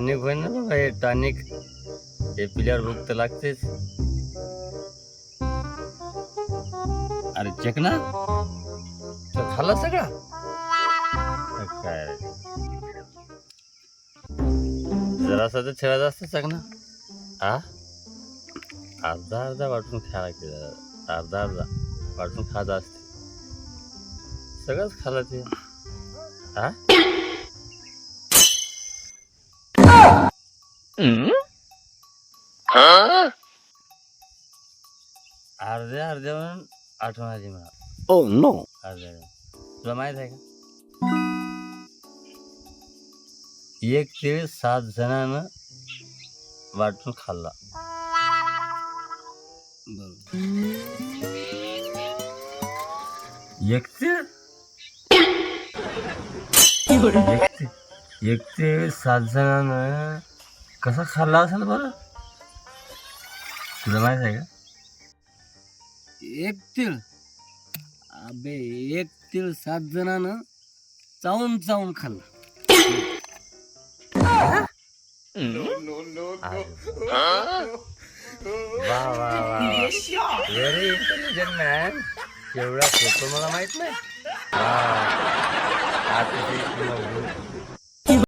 Tonic होईल ना बाबा, हे टॉनिक हे पिल्यावर भूक तर लागतेच. अरे चेक ना, तो खाल्ला सगळा काय रे? जरासा तर ठेवायचा असतं चक ना. हा, अर्धा अर्धा वाटून खायला केलं, अर्धा अर्धा वाटून खायचं असते. सगळंच खाल्लं ते. हा, अर्ध्या अर्ध्यावरून आठवण आली मला. Oh no. अर्ध्या तुला माहित आहे का, एक तीळ 7 जणांना वाटून खाल्ला. एक तीळ एक तीळ 7 जणांना कसा खाल्ला असेल बरं, तुला माहित आहे का? एक तीळ, अबे एक तीळ 7 जणांना चावून चावून खाल्ला. वा वा वा, व्हेरी इंटेलिजंट मॅन. एवढा फोटो मला माहित नाही.